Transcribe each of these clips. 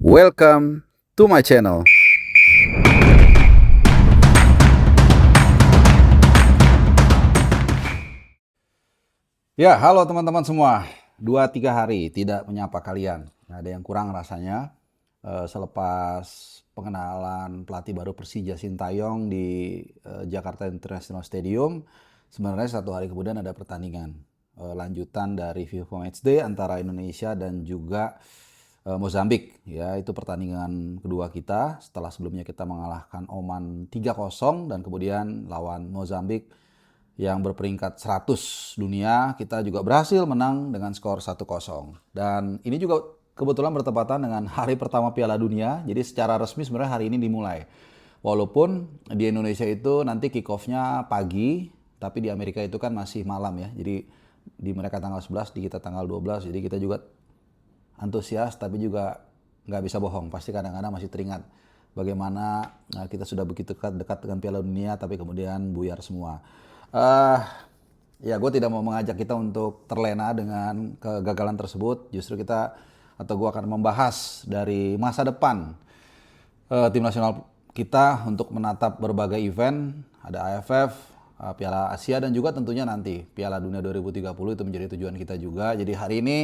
Welcome to my channel. Ya, halo teman-teman semua. 2-3 hari tidak menyapa kalian. Ada yang kurang rasanya. Selepas pengenalan pelatih baru Persija Sintayong di Jakarta International Stadium, sebenarnya 1 hari kemudian ada pertandingan lanjutan dari FIFA Matchday antara Indonesia dan juga Mozambik. Ya, itu pertandingan kedua kita setelah sebelumnya kita mengalahkan Oman 3-0 dan kemudian lawan Mozambik yang berperingkat 100 dunia, kita juga berhasil menang dengan skor 1-0. Dan ini juga kebetulan bertepatan dengan hari pertama Piala Dunia, jadi secara resmi sebenarnya hari ini dimulai. Walaupun di Indonesia itu nanti kick off-nya pagi, tapi di Amerika itu kan masih malam ya. Jadi di mereka tanggal 11, di kita tanggal 12, jadi kita juga antusias tapi juga nggak bisa bohong. Pasti kadang-kadang masih teringat bagaimana kita sudah begitu dekat dengan Piala Dunia, tapi kemudian buyar semua. Ya, gue tidak mau mengajak kita untuk terlena dengan kegagalan tersebut. Justru kita atau gue akan membahas dari masa depan tim nasional kita untuk menatap berbagai event. Ada AFF, Piala Asia dan juga tentunya nanti Piala Dunia 2030 itu menjadi tujuan kita juga. Jadi hari ini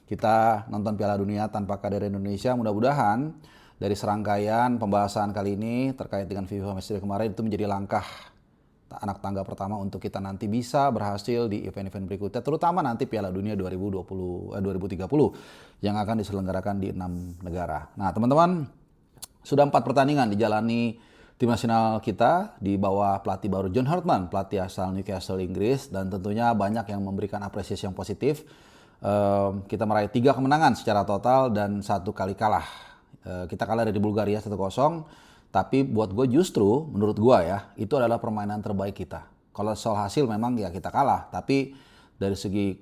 kita nonton Piala Dunia tanpa kader Indonesia. Mudah-mudahan dari serangkaian pembahasan kali ini terkait dengan FIFA Matchday kemarin itu menjadi langkah anak tangga pertama untuk kita nanti bisa berhasil di event-event berikutnya, terutama nanti Piala Dunia 2030 yang akan diselenggarakan di 6 negara. Nah, teman-teman, sudah 4 pertandingan dijalani tim nasional kita di bawah pelatih baru John Hartman, pelatih asal Newcastle Inggris, dan tentunya banyak yang memberikan apresiasi yang positif. Kita meraih 3 kemenangan secara total dan 1 kali kalah. Kita kalah dari Bulgaria 1-0. Tapi buat gue justru, menurut gue ya, itu adalah permainan terbaik kita. Kalau soal hasil memang ya kita kalah. Tapi dari segi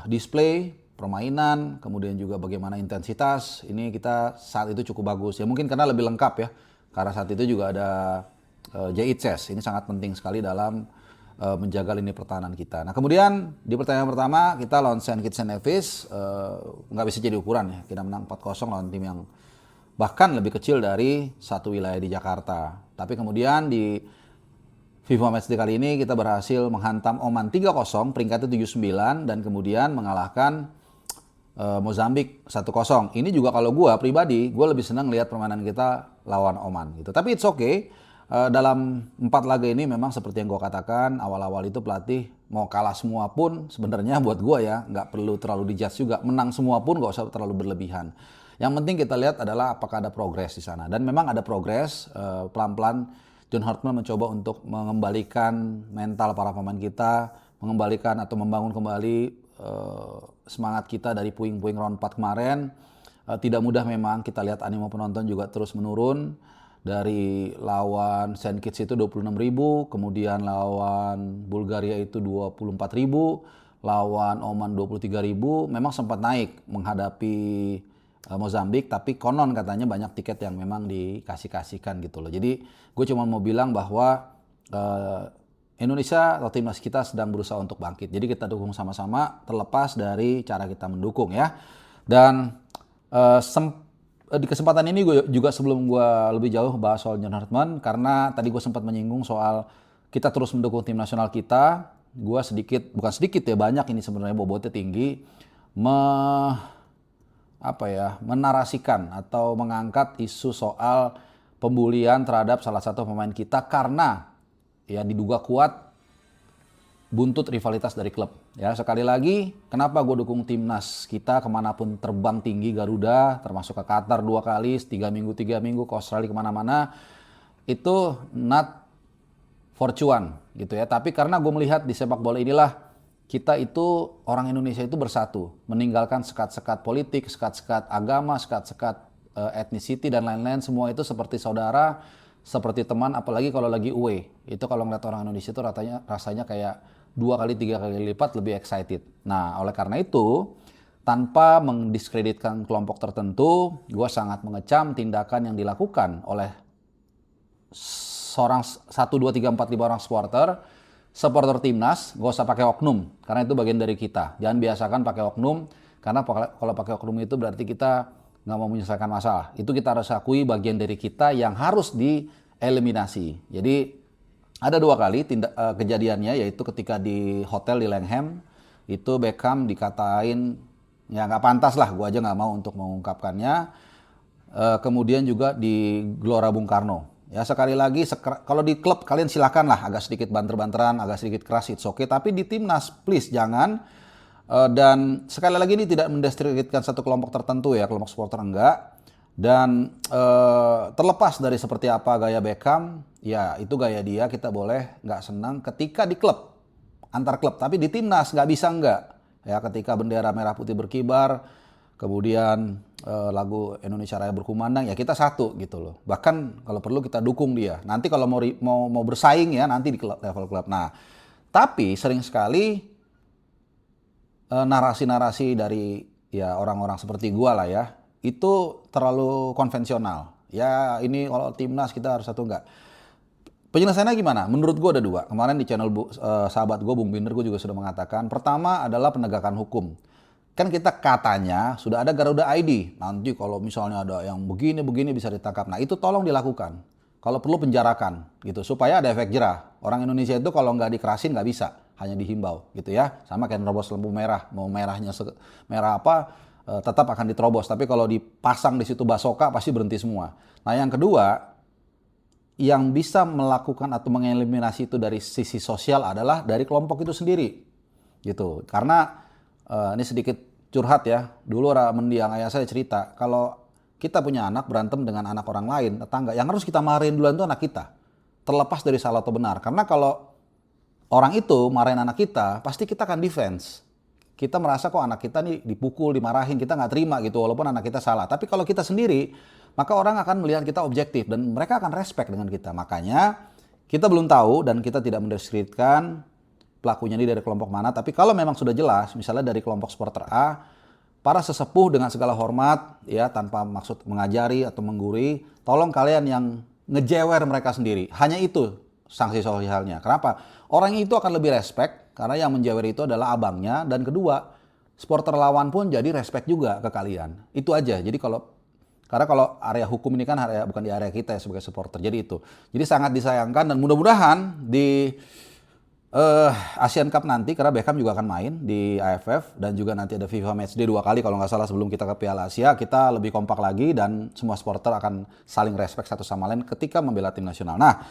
display, permainan, kemudian juga bagaimana intensitas, ini kita saat itu cukup bagus. Ya mungkin karena lebih lengkap ya. Karena saat itu juga ada J.H. Ini sangat penting sekali dalam menjaga lini pertahanan kita. Nah kemudian di pertandingan pertama kita lawan St. Kitts and Nevis, nggak bisa jadi ukuran ya. Kita menang 4-0 lawan tim yang bahkan lebih kecil dari satu wilayah di Jakarta. Tapi kemudian di FIFA Matchday kali ini kita berhasil menghantam Oman 3-0, peringkatnya 79, dan kemudian mengalahkan Mozambik 1-0. Ini juga kalau gue pribadi, gue lebih senang lihat permainan kita lawan Oman gitu. Tapi it's okay. Dalam 4 laga ini memang seperti yang gue katakan, awal-awal itu pelatih mau kalah semua pun sebenarnya buat gue ya nggak perlu terlalu dijudge juga. Menang semua pun nggak usah terlalu berlebihan. Yang penting kita lihat adalah apakah ada progres di sana. Dan memang ada progres, pelan-pelan John Hartman mencoba untuk mengembalikan mental para pemain kita, mengembalikan atau membangun kembali semangat kita dari puing-puing round 4 kemarin. Tidak mudah memang, kita lihat animo penonton juga terus menurun. Dari lawan St. Kitts itu 26.000, kemudian lawan Bulgaria itu 24.000, lawan Oman 23.000, memang sempat naik menghadapi Mozambik, tapi konon katanya banyak tiket yang memang dikasihkan gitu loh. Jadi gue cuma mau bilang bahwa Indonesia atau timnas kita sedang berusaha untuk bangkit. Jadi kita dukung sama-sama terlepas dari cara kita mendukung ya. Dan di kesempatan ini gue juga sebelum gue lebih jauh bahas soal John Hartman, karena tadi gue sempat menyinggung soal kita terus mendukung tim nasional kita. Gue sedikit, bukan sedikit ya, banyak ini sebenarnya bobotnya tinggi, menarasikan atau mengangkat isu soal pembulian terhadap salah satu pemain kita karena ya diduga kuat buntut rivalitas dari klub. Ya sekali lagi, kenapa gue dukung timnas kita kemanapun terbang tinggi Garuda, termasuk ke Qatar 2 kali, 3 minggu, ke Australia kemana-mana, itu not for cuan gitu ya. Tapi karena gue melihat di sepak bola inilah kita itu, orang Indonesia itu bersatu, meninggalkan sekat-sekat politik, sekat-sekat agama, sekat-sekat ethnicity dan lain-lain, semua itu seperti saudara, seperti teman, apalagi kalau lagi away. Itu kalau ngeliat orang Indonesia itu rasanya kayak 2 kali 3 kali lipat lebih excited. Nah, oleh karena itu, tanpa mendiskreditkan kelompok tertentu, gue sangat mengecam tindakan yang dilakukan oleh seorang 1, 2, 3, 4, 5 orang supporter timnas, gak usah pakai oknum, karena itu bagian dari kita. Jangan biasakan pakai oknum, karena kalau pakai oknum itu berarti kita nggak mau menyelesaikan masalah. Itu kita harus akui bagian dari kita yang harus dieliminasi. Jadi ada 2 kali kejadiannya, yaitu ketika di hotel di Langham, itu Beckham dikatain ya nggak pantas lah, gue aja nggak mau untuk mengungkapkannya. Kemudian juga di Gelora Bung Karno. Ya sekali lagi, kalau di klub kalian silakan lah agak sedikit banter-banteran, agak sedikit keras, it's okay. Tapi di timnas, please jangan. Dan sekali lagi ini tidak mendiskreditkan satu kelompok tertentu ya, kelompok supporter enggak. Dan terlepas dari seperti apa gaya Beckham, ya itu gaya dia, kita boleh nggak senang ketika di klub, antar klub. Tapi di timnas nggak bisa enggak. Ya ketika bendera merah putih berkibar, kemudian lagu Indonesia Raya berkumandang, ya kita satu gitu loh. Bahkan kalau perlu kita dukung dia. Nanti kalau mau bersaing ya nanti di level klub. Nah, tapi sering sekali narasi-narasi dari ya orang-orang seperti gua lah ya, itu terlalu konvensional. Ya ini kalau timnas kita harus satu, enggak. Penyelesaiannya gimana? Menurut gue ada 2. Kemarin di channel sahabat gue, Bung Binder, gue juga sudah mengatakan. Pertama adalah penegakan hukum. Kan kita katanya sudah ada Garuda ID. Nanti kalau misalnya ada yang begini-begini bisa ditangkap. Nah itu tolong dilakukan. Kalau perlu penjarakan gitu. Supaya ada efek jerah. Orang Indonesia itu kalau nggak dikerasin nggak bisa. Hanya dihimbau gitu ya. Sama kayak nerobos lampu merah. Mau merahnya merah apa, tetap akan diterobos. Tapi kalau dipasang di situ basoka pasti berhenti semua. Nah yang kedua, yang bisa melakukan atau mengeliminasi itu dari sisi sosial adalah dari kelompok itu sendiri gitu. Karena ini sedikit curhat ya, dulu mendiang ayah saya cerita, kalau kita punya anak berantem dengan anak orang lain, tetangga, yang harus kita marahin duluan itu anak kita, terlepas dari salah atau benar. Karena kalau orang itu marahin anak kita, pasti kita akan defense. Kita merasa kok anak kita nih dipukul, dimarahin, kita nggak terima gitu walaupun anak kita salah. Tapi kalau kita sendiri, maka orang akan melihat kita objektif dan mereka akan respect dengan kita. Makanya kita belum tahu dan kita tidak mendiskreditkan pelakunya ini dari kelompok mana. Tapi kalau memang sudah jelas, misalnya dari kelompok supporter A, para sesepuh dengan segala hormat ya, tanpa maksud mengajari atau menggurui, tolong kalian yang ngejewer mereka sendiri. Hanya itu sanksi sosialnya. Kenapa? Orang itu akan lebih respect karena yang menjewer itu adalah abangnya, dan kedua, supporter lawan pun jadi respect juga ke kalian. Itu aja. Jadi karena kalau area hukum ini kan bukan di area kita ya sebagai supporter. Jadi itu. Jadi sangat disayangkan dan mudah-mudahan di Asian Cup nanti, karena Beckham juga akan main di AFF dan juga nanti ada FIFA Matchday 2 kali kalau nggak salah sebelum kita ke Piala Asia, kita lebih kompak lagi dan semua supporter akan saling respect satu sama lain ketika membela tim nasional. Nah,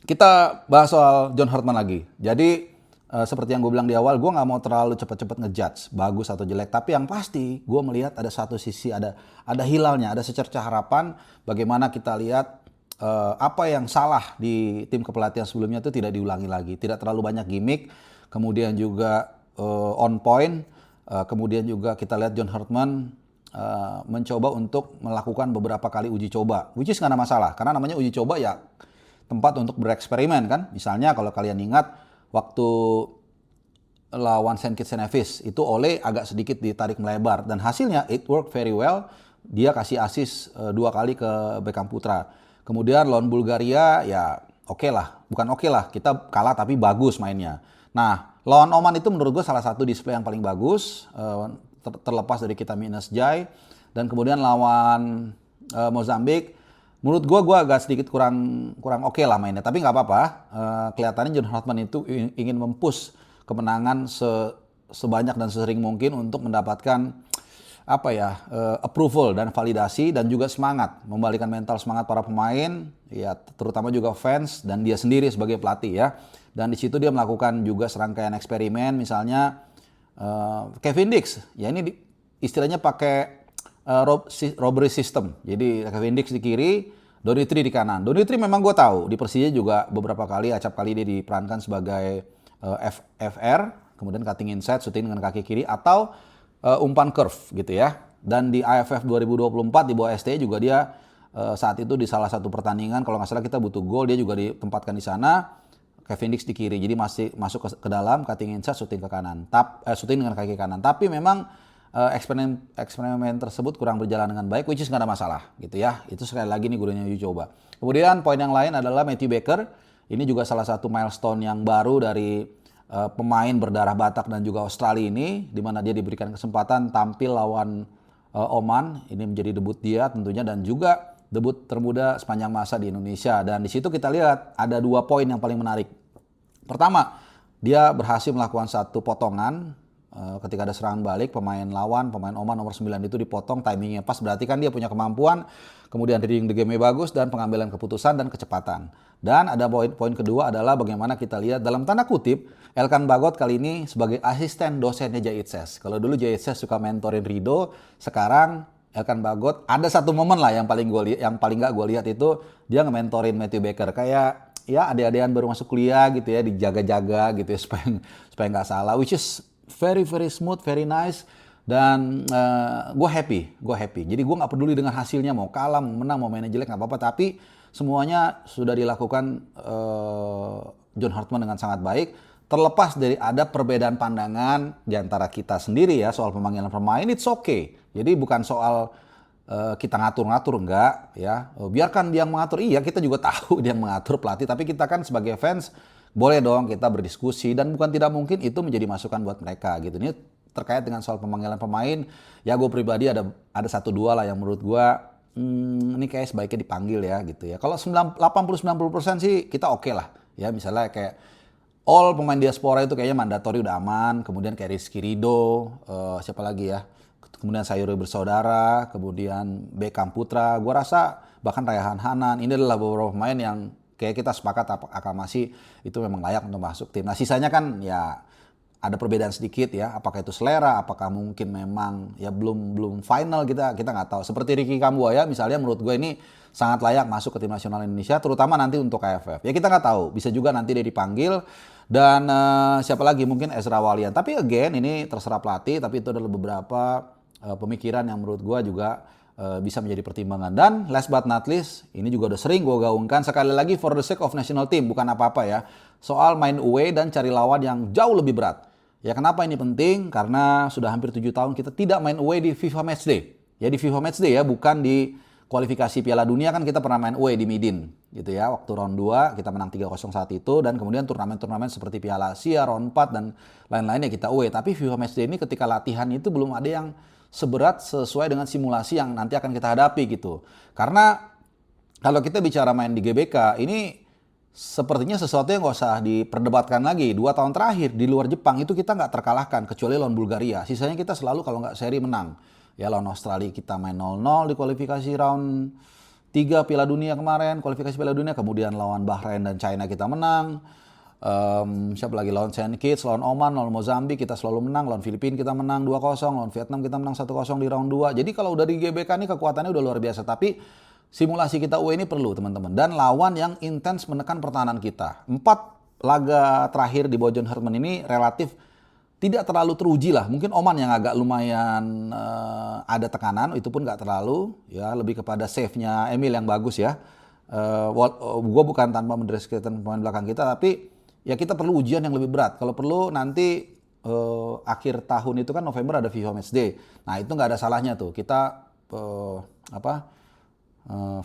kita bahas soal John Hartman lagi. Jadi seperti yang gue bilang di awal, gue nggak mau terlalu cepat-cepat ngejudge bagus atau jelek. Tapi yang pasti gue melihat ada satu sisi, ada hilalnya, ada secercah harapan. Bagaimana kita lihat apa yang salah di tim kepelatihan sebelumnya itu tidak diulangi lagi. Tidak terlalu banyak gimmick, kemudian juga on point. Kemudian juga kita lihat John Hartman mencoba untuk melakukan beberapa kali uji coba. Which is nggak ada masalah, karena namanya uji coba ya tempat untuk bereksperimen kan. Misalnya kalau kalian ingat waktu lawan Saint Kitts and Nevis itu Ole agak sedikit ditarik melebar dan hasilnya it worked very well. Dia kasih assist 2 kali ke Beckham Putra. Kemudian lawan Bulgaria ya oke lah, bukan oke lah, kita kalah tapi bagus mainnya. Nah lawan Oman itu menurut gue salah satu display yang paling bagus, terlepas dari kita minus Jai. Dan kemudian lawan Mozambik, menurut gue agak sedikit kurang oke lah mainnya, tapi nggak apa-apa. Kelihatannya John Hartman itu ingin mempush kemenangan sebanyak dan sesering mungkin untuk mendapatkan approval dan validasi dan juga semangat, membalikan mental semangat para pemain, ya terutama juga fans dan dia sendiri sebagai pelatih ya. Dan di situ dia melakukan juga serangkaian eksperimen, misalnya Kevin Dix, ya ini istilahnya pakai robbery system. Jadi Kevin Dix di kiri, Donny di kanan. Donny memang gue tahu di Persija juga beberapa kali, acap kali dia diperankan sebagai FR, kemudian cutting inside, shooting dengan kaki kiri atau umpan curve gitu ya. Dan di AFF 2024 di bawah STI juga dia saat itu di salah satu pertandingan kalau nggak salah kita butuh gol, dia juga ditempatkan di sana. Kevin Dix di kiri, jadi masih masuk ke dalam, cutting inside, shooting ke kanan, shooting dengan kaki kanan. Tapi memang eksperimen tersebut kurang berjalan dengan baik, which is nggak ada masalah gitu ya. Itu sekali lagi nih gurunya uji coba. Kemudian poin yang lain adalah Matthew Baker. Ini juga salah satu milestone yang baru dari pemain berdarah Batak dan juga Australia ini, di mana dia diberikan kesempatan tampil lawan Oman. Ini menjadi debut dia tentunya dan juga debut termuda sepanjang masa di Indonesia. Dan di situ kita lihat ada 2 poin yang paling menarik. Pertama, dia berhasil melakukan satu potongan ketika ada serangan balik, pemain lawan, pemain Oman nomor 9 itu dipotong, timingnya pas, berarti kan dia punya kemampuan, kemudian reading the game-nya bagus, dan pengambilan keputusan dan kecepatan. Dan ada poin kedua adalah bagaimana kita lihat dalam tanda kutip, Elkan Bagot kali ini sebagai asisten dosennya Jahit Ses. Kalau dulu Jahit Ses suka mentorin Rido, sekarang Elkan Bagot ada satu momen lah yang paling nggak gue lihat itu dia nge-mentorin Matthew Baker, kayak ya adik-adikan baru masuk kuliah gitu ya, dijaga-jaga gitu ya supaya nggak salah, which is very very smooth, very nice, dan gue happy. Jadi gue nggak peduli dengan hasilnya, mau kalah, mau menang, mau mainnya jelek nggak apa-apa, tapi semuanya sudah dilakukan John Hartman dengan sangat baik. Terlepas dari ada perbedaan pandangan di antara kita sendiri ya soal pemanggilan pemain, it's okay. Jadi bukan soal kita ngatur-ngatur, enggak ya. Biarkan dia mengatur, iya kita juga tahu dia mengatur pelatih, tapi kita kan sebagai fans boleh dong kita berdiskusi dan bukan tidak mungkin itu menjadi masukan buat mereka gitu. Ini terkait dengan soal pemanggilan pemain, ya gue pribadi ada 1-2 lah yang menurut gue ini kayak sebaiknya dipanggil ya gitu ya. Kalau 80-90% sih kita oke lah ya, misalnya kayak all pemain diaspora itu kayaknya mandatori udah aman, kemudian kayak Rizky Ridho, siapa lagi ya, kemudian Sayuri Bersaudara, kemudian Beckham Putra, gue rasa bahkan Raihan Hanan, ini adalah beberapa pemain yang kayak kita sepakat aklamasi itu memang layak untuk masuk tim. Nah sisanya kan ya ada perbedaan sedikit ya, apakah itu selera, apakah mungkin memang ya belum final, kita nggak tahu. Seperti Ricky Kambuaya misalnya, menurut gue ini sangat layak masuk ke tim nasional Indonesia, terutama nanti untuk AFF. Ya kita nggak tahu, bisa juga nanti dia dipanggil. Dan siapa lagi, mungkin Ezra Walian. Tapi again ini terserah pelatih, tapi itu adalah beberapa pemikiran yang menurut gue juga bisa menjadi pertimbangan. Dan last but not least, ini juga udah sering gue gaungkan, sekali lagi for the sake of national team, bukan apa-apa ya, soal main away dan cari lawan yang jauh lebih berat. Ya kenapa ini penting? Karena sudah hampir 7 tahun kita tidak main away di FIFA Matchday. Ya di FIFA Matchday ya, bukan di kualifikasi Piala Dunia kan kita pernah main away di Midin gitu ya. Waktu round 2 kita menang 3-0 saat itu, dan kemudian turnamen-turnamen seperti Piala Asia, round 4 dan lain-lainnya kita away. Tapi FIFA Matchday ini ketika latihan itu belum ada yang seberat sesuai dengan simulasi yang nanti akan kita hadapi gitu. Karena kalau kita bicara main di GBK ini sepertinya sesuatu yang nggak usah diperdebatkan lagi. 2 tahun terakhir di luar Jepang itu kita nggak terkalahkan kecuali lawan Bulgaria. Sisanya kita selalu kalau nggak seri menang. Ya lawan Australia kita main 0-0 di kualifikasi round 3 Piala Dunia kemarin, kualifikasi Piala Dunia, kemudian lawan Bahrain dan China kita menang. Siapa lagi, lawan Saint Kitts, lawan Oman, lawan Mozambik kita selalu menang, lawan Filipina kita menang 2-0, lawan Vietnam kita menang 1-0 di round 2. Jadi kalau udah di GBK ini kekuatannya udah luar biasa, tapi simulasi kita away ini perlu teman-teman, dan lawan yang intens menekan pertahanan kita. 4 laga terakhir di bawah John Hartman ini relatif tidak terlalu teruji lah. Mungkin Oman yang agak lumayan ada tekanan, itu pun nggak terlalu ya, lebih kepada save-nya Emil yang bagus ya. Gue bukan tanpa mendeskripsikan pemain belakang kita, tapi ya kita perlu ujian yang lebih berat. Kalau perlu nanti akhir tahun itu kan November ada FIFA Matchday. Nah itu nggak ada salahnya tuh kita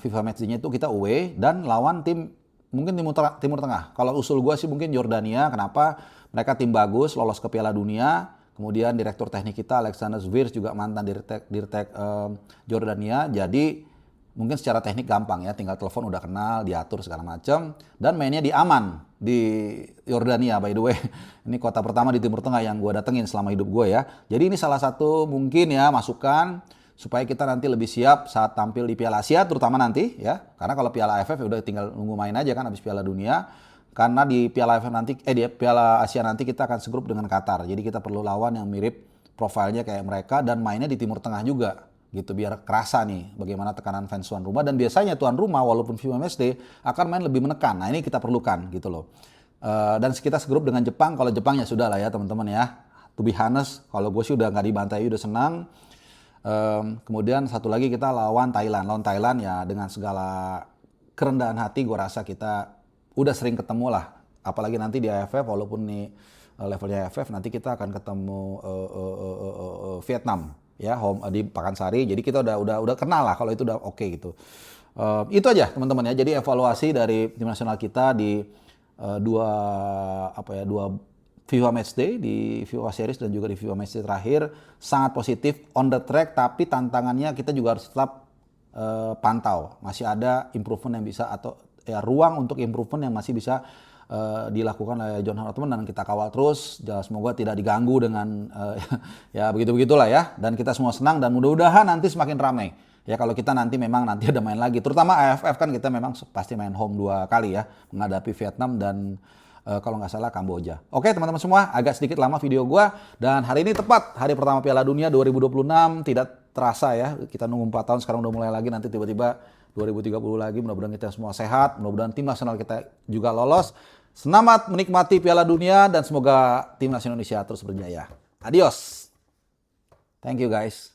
FIFA Matchday-nya itu kita away dan lawan tim mungkin Timur Tengah. Kalau usul gue sih mungkin Jordania. Kenapa? Mereka tim bagus, lolos ke Piala Dunia. Kemudian direktur teknik kita Alexander Zvirs juga mantan dirtek Jordania. Jadi mungkin secara teknik gampang ya, tinggal telepon udah kenal, diatur segala macam, dan mainnya di Aman di Yordania by the way. Ini kota pertama di Timur Tengah yang gue datengin selama hidup gue ya. Jadi ini salah satu mungkin ya masukan supaya kita nanti lebih siap saat tampil di Piala Asia terutama nanti ya. Karena kalau Piala AFF ya udah tinggal nunggu main aja kan habis Piala Dunia. Karena di Piala AFF nanti di Piala Asia nanti kita akan segrup dengan Qatar. Jadi kita perlu lawan yang mirip profilnya kayak mereka dan mainnya di Timur Tengah juga gitu, biar kerasa nih bagaimana tekanan fans tuan rumah. Dan biasanya tuan rumah walaupun FIFA Matchday akan main lebih menekan. Nah ini kita perlukan gitu loh. Dan kita segrup dengan Jepang. Kalau Jepangnya sudah lah ya teman-teman ya. To be honest, kalau gue sih udah nggak dibantai udah senang. Kemudian satu lagi kita lawan Thailand. Lawan Thailand ya dengan segala kerendahan hati gue rasa kita udah sering ketemu lah. Apalagi nanti di AFF walaupun nih levelnya AFF nanti kita akan ketemu Vietnam ya home di Pakansari. Jadi kita udah kenal lah kalau itu udah oke gitu. Itu aja teman-teman ya. Jadi evaluasi dari tim nasional kita di dua FIFA Matchday, di FIFA Series dan juga di FIFA Matchday terakhir sangat positif, on the track, tapi tantangannya kita juga harus tetap pantau. Masih ada improvement yang bisa atau ya ruang untuk improvement yang masih bisa dilakukan oleh John Hartman dan kita kawal terus. Semoga tidak diganggu dengan ya begitu-begitulah ya. Dan kita semua senang dan mudah-mudahan nanti semakin ramai. Ya kalau kita nanti memang nanti ada main lagi, terutama AFF kan kita memang pasti main home 2 kali ya, menghadapi Vietnam dan kalau nggak salah Kamboja. Oke teman-teman semua, agak sedikit lama video gua dan hari ini tepat hari pertama Piala Dunia 2026, tidak terasa ya, kita nunggu 4 tahun sekarang udah mulai lagi, nanti tiba-tiba 2030 lagi, mudah-mudahan kita semua sehat, mudah-mudahan tim nasional kita juga lolos. Selamat menikmati Piala Dunia dan semoga tim nasional Indonesia terus berjaya. Adios. Thank you guys.